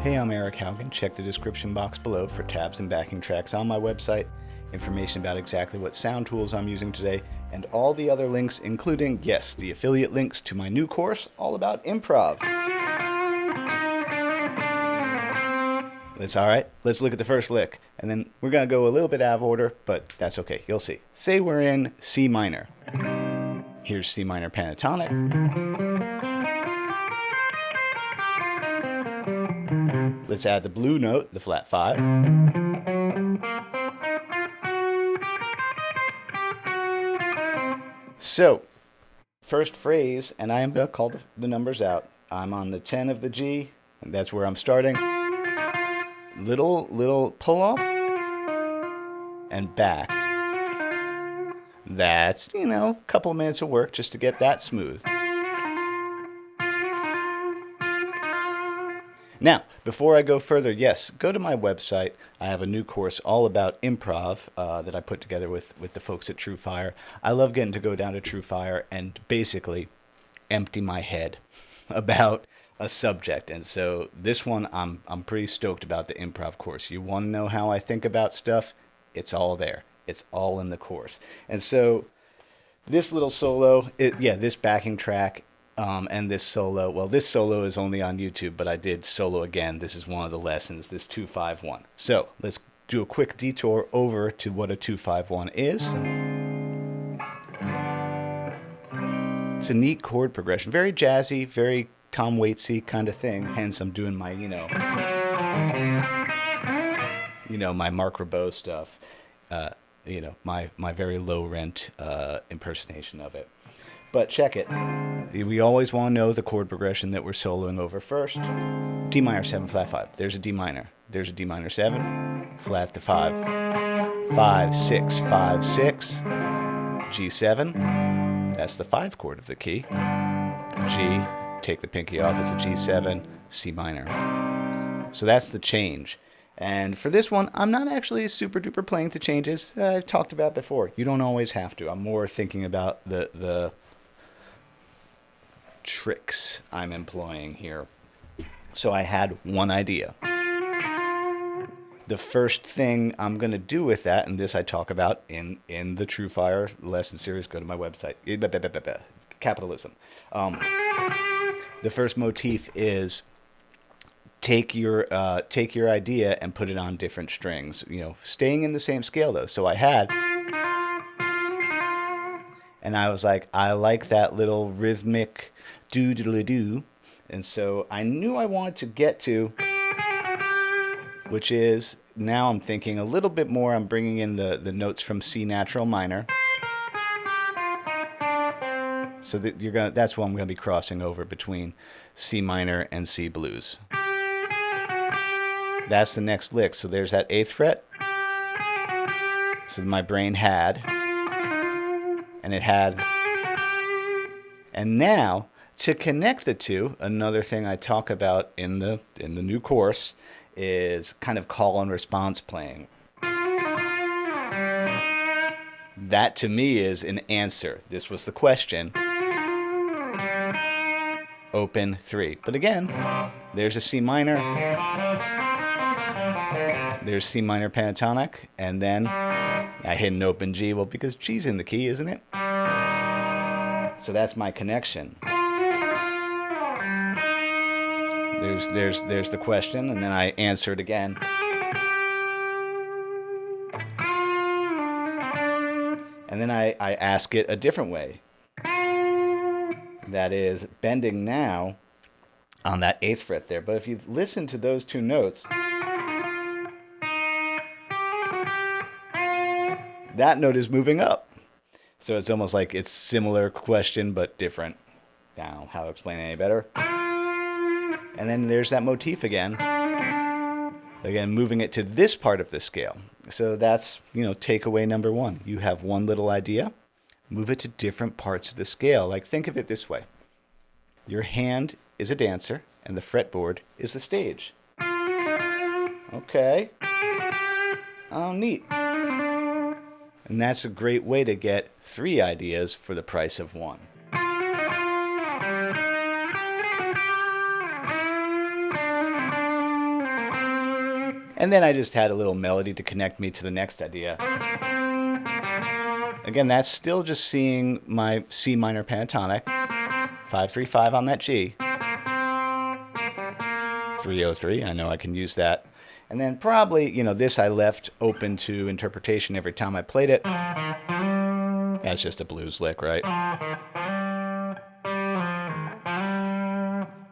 Hey, I'm Eric Haugen. Check the description box below for tabs and backing tracks on my website, information about exactly what sound tools I'm using today, and all the other links, including, yes, the affiliate links to my new course all about improv. It's all right. Let's look at the first lick, and then we're going to go a little bit out of order, but that's okay. You'll see. Say we're in C minor. Here's C minor pentatonic. Let's add the blue note, the flat 5. So, first phrase, and I am going to call the numbers out. I'm on the 10 of the G, and that's where I'm starting. Little pull off, and back. That's, a couple of minutes of work just to get that smooth. Now, before I go further, yes, go to my website. I have a new course all about improv that I put together with the folks at Truefire. I love getting to go down to Truefire and basically empty my head about a subject. And so this one, I'm pretty stoked about the improv course. You want to know how I think about stuff? It's all there. It's all in the course. And so this little solo, this backing track, and this solo, well, this solo is only on YouTube, but I did solo again. This is one of the lessons, this 2-5-1. So let's do a quick detour over to what a 2-5-1 is. It's a neat chord progression, very jazzy, very Tom Waitsy kind of thing. Hence, I'm doing my, my Mark Ribot stuff. My very low rent impersonation of it. But check it. We always want to know the chord progression that we're soloing over first. D minor 7 flat 5. There's a D minor. There's a D minor 7. Flat to 5. 5 6 5 6. G7. That's the 5 chord of the key. G. Take the pinky off. It's a G7. C minor. So that's the change. And for this one, I'm not actually super duper playing to changes. I've talked about before. You don't always have to. I'm more thinking about the tricks I'm employing here. So I had one idea. The first thing I'm going to do with that, and this I talk about in the Truefire lesson series, go to my website. Capitalism. The first motif is take your idea and put it on different strings. Staying in the same scale though. So I had. And I was like, I like that little rhythmic do-diddly-do. And so I knew I wanted to get to, which is, now I'm thinking a little bit more, I'm bringing in the notes from C natural minor. So that that's what I'm going to be crossing over between C minor and C blues. That's the next lick. So there's that 8th fret. So my brain had. And it had. And now, to connect the two, another thing I talk about in the new course is kind of call and response playing. That to me is an answer. This was the question. Open 3. But again, there's a C minor. There's C minor pentatonic, and then I hit an open G. Well, because G's in the key, isn't it? So that's my connection. There's the question, and then I answer it again. And then I ask it a different way. That is bending now on that 8th fret there. But if you listen to those two notes, that note is moving up. So it's almost like it's similar question, but different. Now, how to explain it any better? And then there's that motif again. Again, moving it to this part of the scale. So that's, takeaway number one. You have one little idea, move it to different parts of the scale. Like, think of it this way. Your hand is a dancer, and the fretboard is the stage. Okay. Oh, neat. And that's a great way to get 3 ideas for the price of 1. And then I just had a little melody to connect me to the next idea. Again, that's still just seeing my C minor pentatonic, 5-3-5 on that G, 3-0-3, I know I can use that. And then probably, this I left open to interpretation every time I played it. That's just a blues lick, right?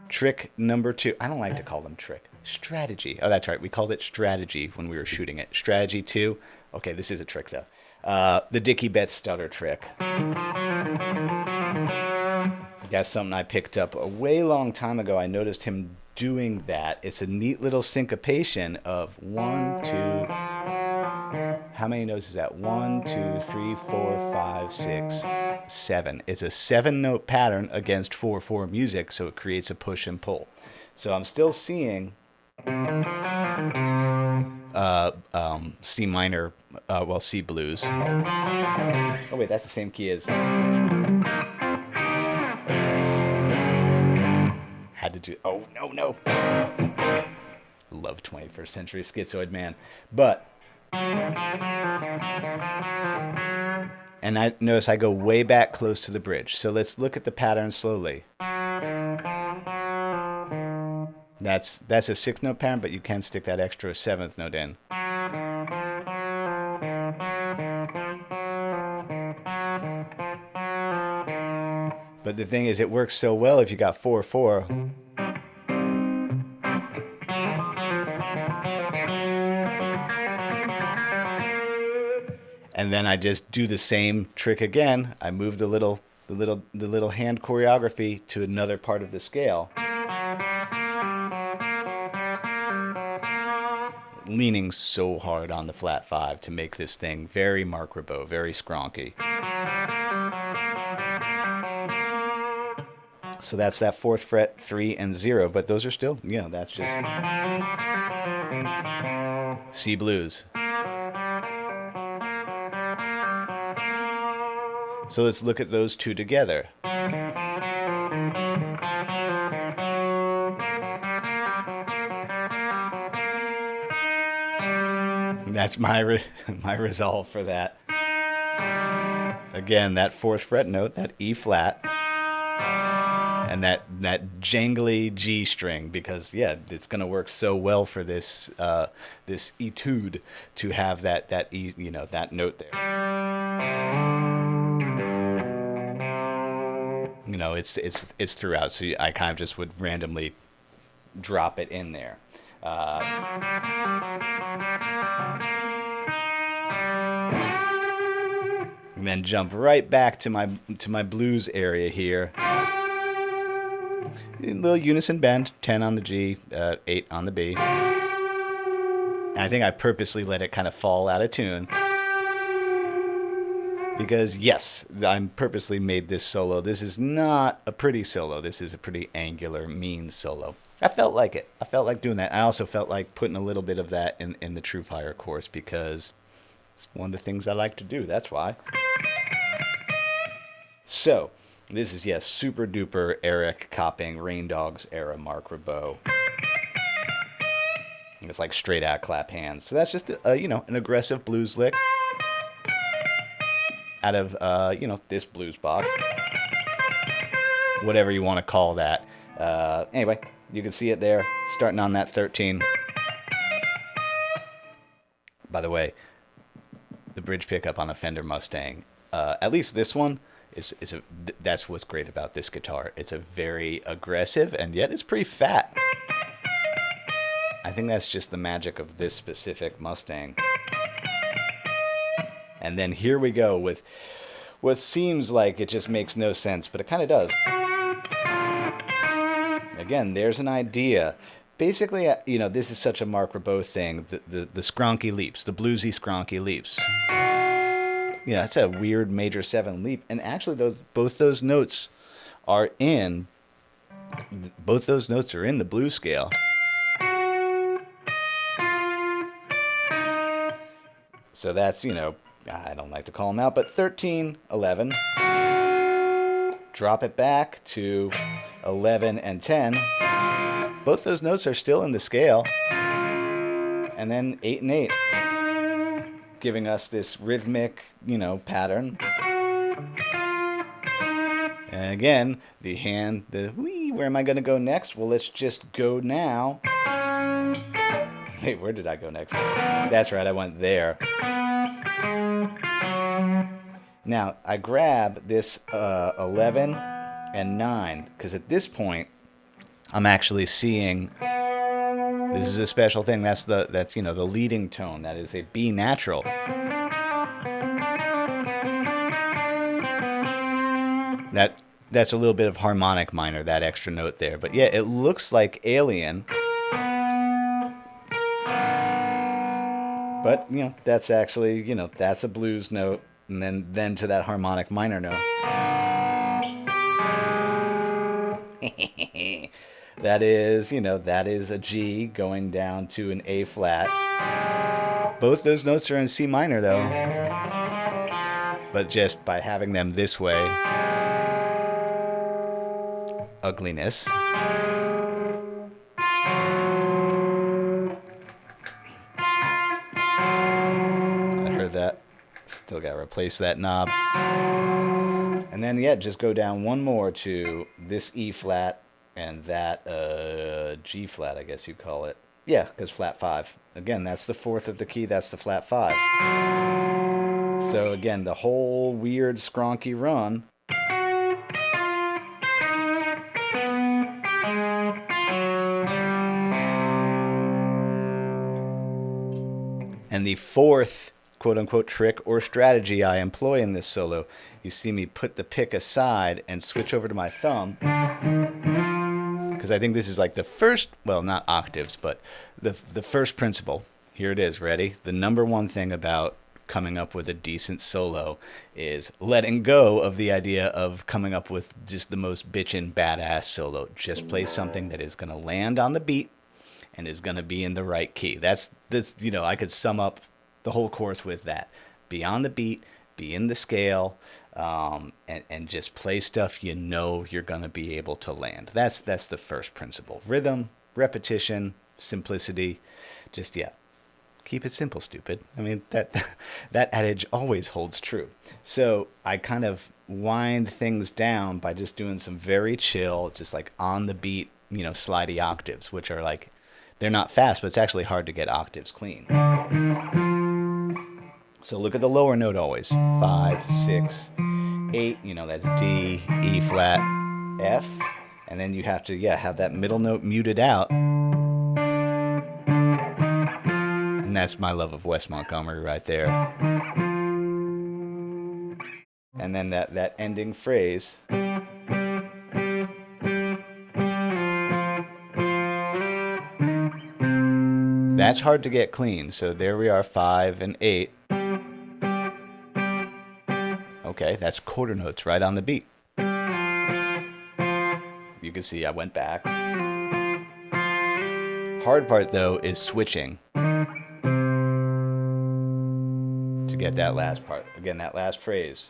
Trick number 2. I don't like to call them trick. Strategy. Oh, that's right. We called it strategy when we were shooting it. Strategy 2. Okay, this is a trick, though. The Dickie Betts stutter trick. That's something I picked up a way long time ago. I noticed him doing that. It's a neat little syncopation of 1, 2. How many notes is that? 1, 2, 3, 4, 5, 6, 7. It's a 7-note pattern against 4/4 music, so it creates a push and pull. So I'm still seeing C minor, C blues. Oh wait, that's the same key as. Had to do. Oh no. Love 21st Century Schizoid Man, but. And I notice I go way back close to the bridge. So let's look at the pattern slowly. That's a 6-note pattern, but you can stick that extra 7th note in. But the thing is, it works so well if you got 4/4. And then I just do the same trick again. I move the little hand choreography to another part of the scale. Leaning so hard on the flat 5 to make this thing very Mark Ribot, very skronky. So that's that 4th fret, 3 and 0, but those are still, that's just C blues. So let's look at those two together. That's my resolve for that. Again, that 4th fret note, that E flat, and that jangly G string, because it's going to work so well for this this etude to have that E, that note there. It's throughout, so I kind of just would randomly drop it in there. And then jump right back to my blues area here. A little unison bend, 10 on the G, 8 on the B. And I think I purposely let it kind of fall out of tune. Because, yes, I purposely made this solo. This is not a pretty solo. This is a pretty angular, mean solo. I felt like it. I felt like doing that. I also felt like putting a little bit of that in the Truefire course because it's one of the things I like to do. That's why. So, this is, super duper Eric Copping, Rain Dogs era Mark Ribot. It's like straight out clap hands. So that's just, an aggressive blues lick out of, this blues box. Whatever you want to call that. Anyway, you can see it there, starting on that 13. By the way, the bridge pickup on a Fender Mustang, at least this one, that's what's great about this guitar. It's a very aggressive, and yet it's pretty fat. I think that's just the magic of this specific Mustang. And then here we go with what seems like it just makes no sense, but it kind of does. Again, there's an idea. Basically, this is such a Mark Ribot thing, the skronky leaps, the bluesy skronky leaps. Yeah, that's a weird major 7 leap. And actually, both those notes are in the blues scale. So that's, I don't like to call them out, but 13, 11. Drop it back to 11 and 10. Both those notes are still in the scale. And then 8 and 8. Giving us this rhythmic, pattern. And again, the hand, where am I going to go next? Well, let's just go now. Wait, where did I go next? That's right, I went there. Now, I grab this 11 and 9, because at this point, I'm actually seeing, this is a special thing, that's the leading tone. That is a B natural. That's a little bit of harmonic minor, that extra note there. But yeah, it looks like Alien. But, that's actually, that's a blues note. And then to that harmonic minor note. That is a G going down to an A flat. Both those notes are in C minor, though. But just by having them this way, ugliness. I heard that. Still got to replace that knob. And then, just go down one more to this E flat and that G flat, I guess you'd call it. Yeah, because flat 5. Again, that's the 4th of the key, that's the flat 5. So again, the whole weird skronky run. And the 4th quote-unquote trick or strategy I employ in this solo, you see me put the pick aside and switch over to my thumb, because I think this is like the first, well, not octaves, but the first principle. Here it is, ready? The number one thing about coming up with a decent solo is letting go of the idea of coming up with just the most bitchin' badass solo. Just play something that is going to land on the beat and is going to be in the right key. That's I could sum up the whole course with that. Be on the beat, be in the scale, and just play stuff you're going to be able to land. That's the first principle. Rhythm, repetition, simplicity. Just, keep it simple, stupid. I mean, that adage always holds true. So I kind of wind things down by just doing some very chill, just like on the beat, slidey octaves, which are like, they're not fast, but it's actually hard to get octaves clean. So look at the lower note always. 5, 6, 8, that's D, E flat, F. And then you have to, have that middle note muted out. And that's my love of Wes Montgomery right there. And then that ending phrase. That's hard to get clean. So there we are, 5 and 8. Okay, that's quarter notes right on the beat. You can see I went back. Hard part, though, is switching to get that last part. Again, that last phrase.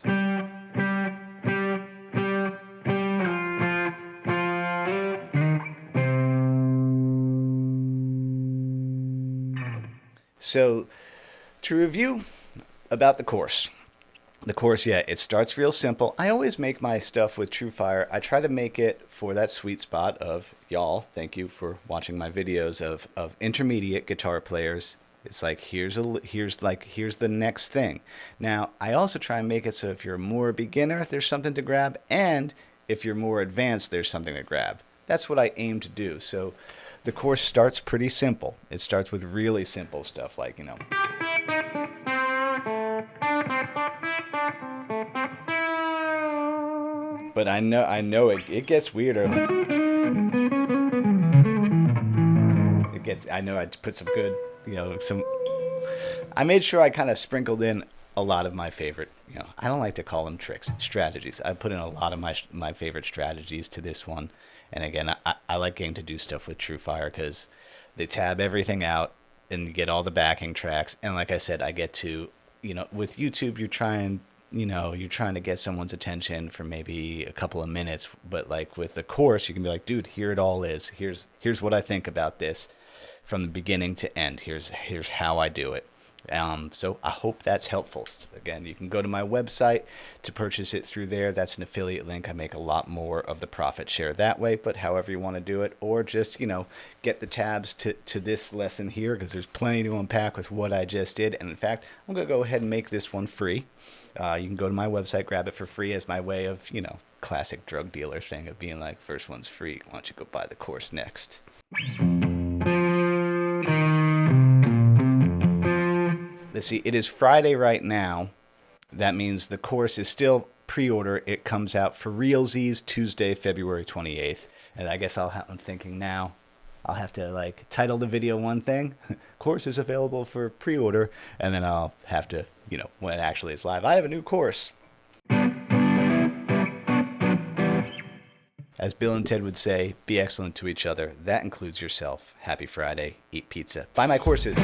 So, to review about the course. The course, it starts real simple. I always make my stuff with Truefire. I try to make it for that sweet spot of y'all. Thank you for watching my videos of intermediate guitar players. It's like here's the next thing. Now, I also try and make it so if you're more a beginner, there's something to grab, and if you're more advanced, there's something to grab. That's what I aim to do. So, the course starts pretty simple. It starts with really simple stuff like, But I know it gets weirder. I know I put some good, some. I made sure I kind of sprinkled in a lot of my favorite, I don't like to call them tricks, strategies. I put in a lot of my favorite strategies to this one. And again, I like getting to do stuff with Truefire because they tab everything out and you get all the backing tracks. And like I said, I get to, with YouTube, you're trying to get someone's attention for maybe a couple of minutes. But like with the course, you can be like, dude, here it all is. Here's what I think about this from the beginning to end. Here's how I do it. So I hope that's helpful. Again, you can go to my website to purchase it through there. That's an affiliate link. I make a lot more of the profit share that way, but however you want to do it, or just, get the tabs to this lesson here because there's plenty to unpack with what I just did. And in fact, I'm going to go ahead and make this one free. You can go to my website, grab it for free as my way of, classic drug dealer thing of being like, first one's free. Why don't you go buy the course next? Let's see, it is Friday right now. That means the course is still pre-order. It comes out for realsies Tuesday, February 28th. And I guess I'm thinking now I'll have to title the video one thing, course is available for pre-order, and then I'll have to, when it actually is live, I have a new course. As Bill and Ted would say, be excellent to each other. That includes yourself. Happy Friday. Eat pizza. Buy my courses.